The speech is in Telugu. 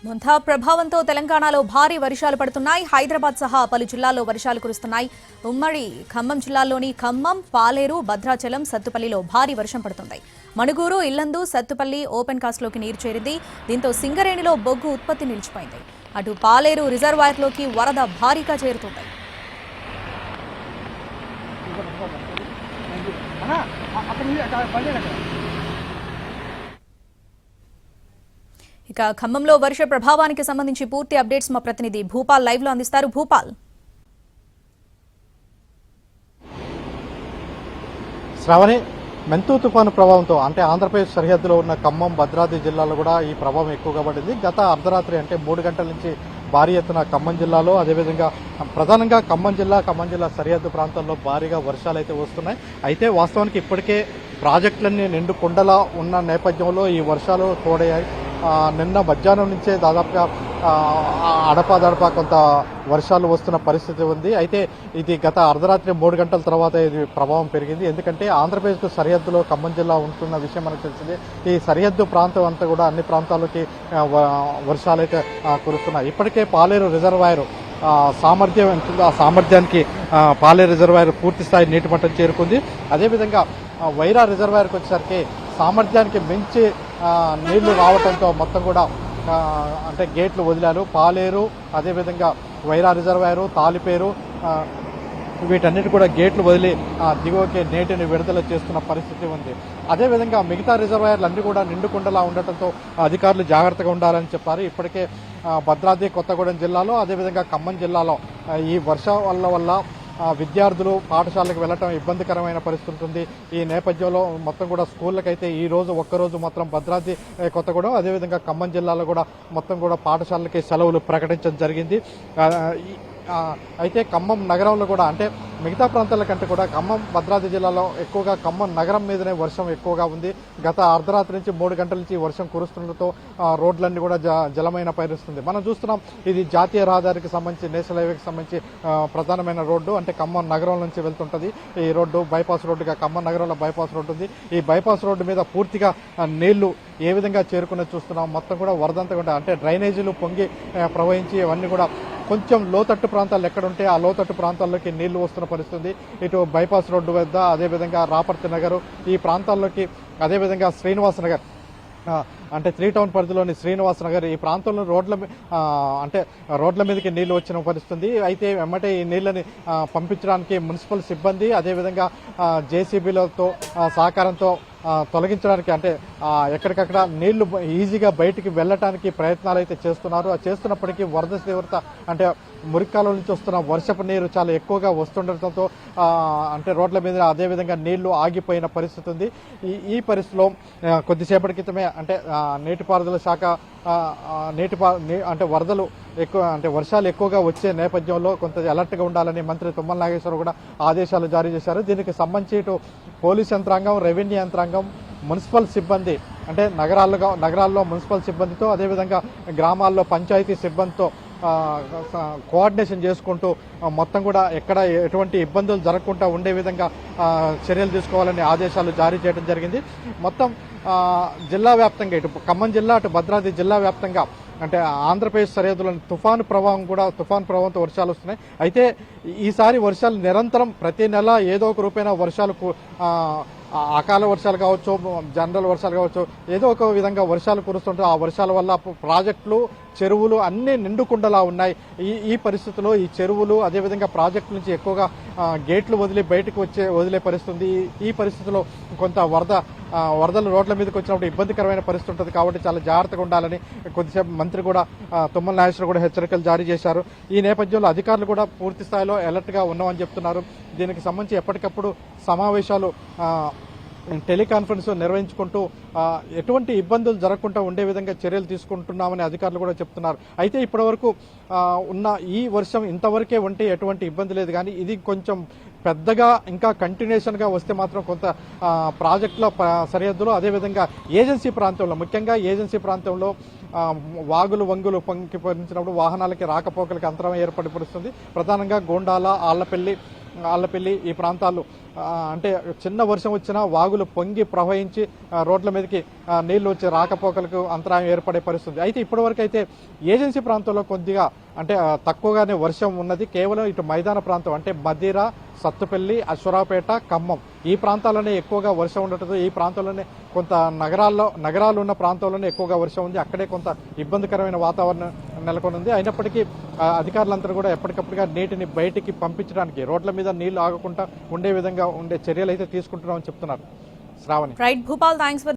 మొంతా ప్రభావంతో తెలంగాణలో భారీ వర్షాలు పడుతున్నాయి. హైదరాబాద్ సహా పలు జిల్లాల్లో వర్షాలు కురుస్తున్నాయి. ఉమ్మడి ఖమ్మం జిల్లాలోని ఖమ్మం, పాలేరు, భద్రాచలం, సత్తుపల్లిలో భారీ వర్షం పడుతుంది. మణుగూరు, ఇల్లందు, సత్తుపల్లి ఓపెన్ కాస్ట్లోకి నీరు చేరింది. దీంతో సింగరేణిలో బొగ్గు ఉత్పత్తి నిలిచిపోయింది. అటు పాలేరు రిజర్వాయర్లోకి వరద భారీగా చేరుతుంది. ఇక ఖమ్మంలో వర్ష ప్రభావానికి సంబంధించి పూర్తి అప్డేట్స్ మా ప్రతినిధి భూపాల్ లైవ్ లో అందిస్తారు. భూపాల్, శ్రావణి, మెంతు తుఫాను ప్రభావంతో అంటే ఆంధ్రప్రదేశ్ సరిహద్దులో ఉన్న ఖమ్మం, భద్రాద్రి జిల్లాలో కూడా ఈ ప్రభావం ఎక్కువగా పడింది. గత అర్ధరాత్రి అంటే 3 గంటల నుంచి భారీ ఎత్తున ఖమ్మం జిల్లాలో, అదేవిధంగా ప్రధానంగా ఖమ్మం జిల్లా సరిహద్దు ప్రాంతాల్లో భారీగా వర్షాలు అయితే వస్తున్నాయి. అయితే వాస్తవానికి ఇప్పటికే ప్రాజెక్టులన్నీ నిండు కుండలా ఉన్న నేపథ్యంలో ఈ వర్షాలు తోడయ్యాయి. నిన్న మధ్యాహ్నం నుంచే దాదాపుగా అడపాదడపా కొంత వర్షాలు వస్తున్న పరిస్థితి ఉంది. అయితే ఇది గత అర్ధరాత్రి 3 గంటల తర్వాత ఇది ప్రభావం పెరిగింది. ఎందుకంటే ఆంధ్రప్రదేశ్ సరిహద్దులో ఖమ్మం జిల్లా ఉంటున్న విషయం మనకు తెలిసింది. ఈ సరిహద్దు ప్రాంతం అంతా కూడా అన్ని ప్రాంతాలకి వర్షాలు అయితే కురుస్తున్నాయి. ఇప్పటికే పాలేరు రిజర్వాయర్ సామర్థ్యం ఎంతుందో ఆ సామర్థ్యానికి పాలేరు రిజర్వాయర్ పూర్తి స్థాయి నీటి మట్టం చేరుకుంది. అదేవిధంగా వైరా రిజర్వాయర్కి వచ్చేసరికి సామర్థ్యానికి మించి నీళ్లు రావడంతో మొత్తం కూడా అంటే గేట్లు వదిలారు. పాలేరు, అదేవిధంగా వైరా రిజర్వాయరు, తాలిపేరు వీటన్నిటి కూడా గేట్లు వదిలి దిగువకి నీటిని విడుదల చేస్తున్న పరిస్థితి ఉంది. అదేవిధంగా మిగతా రిజర్వాయర్లు అన్ని కూడా నిండుకుండలా ఉండటంతో అధికారులు జాగ్రత్తగా ఉండాలని చెప్పారు. ఇప్పటికే భద్రాద్రి కొత్తగూడెం జిల్లాలో, అదేవిధంగా ఖమ్మం జిల్లాలో ఈ వర్షాల వల్ల విద్యార్థులు పాఠశాలకు వెళ్లడం ఇబ్బందికరమైన పరిస్థితి ఉంటుంది. ఈ నేపథ్యంలో మొత్తం కూడా స్కూళ్ళకైతే ఈ రోజు ఒక్కరోజు మాత్రం భద్రాద్రి కొత్తగూడెం, అదేవిధంగా ఖమ్మం జిల్లాలో కూడా మొత్తం కూడా పాఠశాలకి సెలవులు ప్రకటించడం జరిగింది. అయితే ఖమ్మం నగరంలో కూడా అంటే మిగతా ప్రాంతాల కంటే కూడా ఖమ్మం, భద్రాద్రి జిల్లాలో ఎక్కువగా ఖమ్మం నగరం మీదనే వర్షం ఎక్కువగా ఉంది. గత అర్ధరాత్రి నుంచి 3 గంటల నుంచి వర్షం కురుస్తుండటంతో రోడ్లన్నీ కూడా జలమైన పరిస్థితుంది. మనం చూస్తున్నాం, ఇది జాతీయ రహదారికి సంబంధించి, నేషనల్ హైవేకి సంబంధించి ప్రధానమైన రోడ్డు. అంటే ఖమ్మం నగరం నుంచి వెళ్తుంటది ఈ రోడ్డు. బైపాస్ రోడ్డుగా ఖమ్మం నగరంలో బైపాస్ రోడ్డు ఉంది. ఈ బైపాస్ రోడ్డు మీద పూర్తిగా నీళ్లు ఏ విధంగా చేరుకున్నది చూస్తున్నాం. మొత్తం కూడా వరదంతా కూడా అంటే డ్రైనేజీలు పొంగి ప్రవహించి ఇవన్నీ కూడా కొంచెం లోతట్టు ప్రాంతాలు ఎక్కడుంటే ఆ లోతట్టు ప్రాంతాల్లోకి నీళ్లు వస్తున్న పరిస్థితుంది. ఇటు బైపాస్ రోడ్డు వద్ద, అదేవిధంగా రాపర్తి నగర్ ఈ ప్రాంతాల్లోకి, అదేవిధంగా శ్రీనివాస నగర్ అంటే 3 టౌన్ పరిధిలోని శ్రీనివాస నగర్ ఈ ప్రాంతంలో రోడ్ల మీదకి నీళ్లు వచ్చిన పరిస్థితుంది. అయితే వెంబటే ఈ నీళ్లని పంపించడానికి మున్సిపల్ సిబ్బంది, అదేవిధంగా జేసీబీలతో సహకారంతో తొలగించడానికి అంటే ఎక్కడికక్కడ నీళ్లు ఈజీగా బయటికి వెళ్లడానికి ప్రయత్నాలు అయితే చేస్తున్నారు. చేస్తున్నప్పటికీ వరద తీవ్రత అంటే మురికాల నుంచి వస్తున్న వర్షపు నీరు చాలా ఎక్కువగా వస్తుండటంతో అంటే రోడ్ల మీద అదేవిధంగా నీళ్లు ఆగిపోయిన పరిస్థితి ఉంది. ఈ పరిస్థితిలో కొద్దిసేపటి క్రితమే అంటే నీటిపారుదల శాఖ అంటే వరదలు ఎక్కువ అంటే వర్షాలు ఎక్కువగా వచ్చే నేపథ్యంలో కొంత అలర్ట్గా ఉండాలని మంత్రి తుమ్మల నాగేశ్వరరావు కూడా ఆదేశాలు జారీ చేశారు. దీనికి సంబంధించి ఇటు పోలీస్ యంత్రాంగం, రెవెన్యూ యంత్రాంగం, మున్సిపల్ సిబ్బంది అంటే నగరాల్లో మున్సిపల్ సిబ్బందితో, అదేవిధంగా గ్రామాల్లో పంచాయతీ సిబ్బందితో కోఆర్డినేషన్ చేసుకుంటూ మొత్తం కూడా ఎక్కడ ఎటువంటి ఇబ్బందులు జరగకుండా ఉండే విధంగా చర్యలు తీసుకోవాలని ఆదేశాలు జారీ చేయడం జరిగింది. మొత్తం జిల్లా వ్యాప్తంగా ఇటు ఖమ్మం జిల్లా, అటు భద్రాద్రి జిల్లా వ్యాప్తంగా అంటే ఆంధ్రప్రదేశ్ సరిహద్దులోని తుఫాను ప్రభావంతో వర్షాలు వస్తున్నాయి. అయితే ఈసారి వర్షాలు నిరంతరం ప్రతి నెల ఏదో ఒక రూపేణ వర్షాలు అకాల వర్షాలు కావచ్చు, జనరల్ వర్షాలు కావచ్చు, ఏదో ఒక విధంగా వర్షాలు కురుస్తుంటే ఆ వర్షాల వల్ల ప్రాజెక్టులు, చెరువులు అన్నీ నిండుకుండలా ఉన్నాయి. ఈ పరిస్థితుల్లో ఈ చెరువులు, అదేవిధంగా ప్రాజెక్టుల నుంచి ఎక్కువగా గేట్లు బయటకు వదిలే పరిస్థితి. ఈ పరిస్థితిలో కొంత వరదలు రోడ్ల మీదకి వచ్చినప్పుడు ఇబ్బందికరమైన పరిస్థితి ఉంటుంది. కాబట్టి చాలా జాగ్రత్తగా ఉండాలని కొద్దిసేపు మంత్రి కూడా తుమ్మల నాగేశ్వరరావు కూడా హెచ్చరికలు జారీ చేశారు. ఈ నేపథ్యంలో అధికారులు కూడా పూర్తి స్థాయిలో అలర్ట్గా ఉన్నామని చెప్తున్నారు. దీనికి సంబంధించి ఎప్పటికప్పుడు సమావేశాలు, టెలికాన్ఫరెన్స్ నిర్వహించుకుంటూ ఎటువంటి ఇబ్బందులు జరగకుండా ఉండే విధంగా చర్యలు తీసుకుంటున్నామని అధికారులు కూడా చెప్తున్నారు. అయితే ఇప్పటివరకు ఉన్న ఈ వర్షం ఇంతవరకే ఉంటే ఎటువంటి ఇబ్బంది లేదు. కానీ ఇది కొంచెం పెద్దగా ఇంకా కంటిన్యూషన్గా వస్తే మాత్రం కొంత ప్రాజెక్టుల సరిహద్దులో, అదేవిధంగా ఏజెన్సీ ప్రాంతంలో, ముఖ్యంగా ఏజెన్సీ ప్రాంతంలో వాగులు వంగులు పొంగిపోయించినప్పుడు వాహనాలకి రాకపోకలకి అంతరం ఏర్పడి పడుతుంది. ప్రధానంగా గోండాల, ఆళ్లపల్లి ఆళ్లపల్లి ఈ ప్రాంతాలు అంటే చిన్న వర్షం వచ్చినా వాగులు పొంగి ప్రవహించి రోడ్ల మీదకి నీళ్లు వచ్చి రాకపోకలకు అంతరాయం ఏర్పడే పరిస్థితి. అయితే ఇప్పటివరకు అయితే ఏజెన్సీ ప్రాంతంలో కొద్దిగా అంటే తక్కువగానే వర్షం ఉన్నది. కేవలం ఇటు మైదాన ప్రాంతం అంటే మదిర, సత్తుపల్లి, అశ్వరావుపేట, ఖమ్మం ఈ ప్రాంతాల్లోనే ఎక్కువగా వర్షం ఉండటంతో ఈ ప్రాంతంలోనే కొంత నగరాలు ఉన్న ప్రాంతాల్లోనే ఎక్కువగా వర్షం ఉంది. అక్కడే కొంత ఇబ్బందికరమైన వాతావరణం నెలకొని ఉంది. అయినప్పటికీ అధికారులందరూ కూడా ఎప్పటికప్పుడుగా నీటిని బయటికి పంపించడానికి రోడ్ల మీద నీళ్లు ఆగకుండా ఉండే విధంగా ఉండే చర్యలు అయితే తీసుకుంటున్నామని చెప్తున్నారు. Shravani. Right Bhupal, thanks for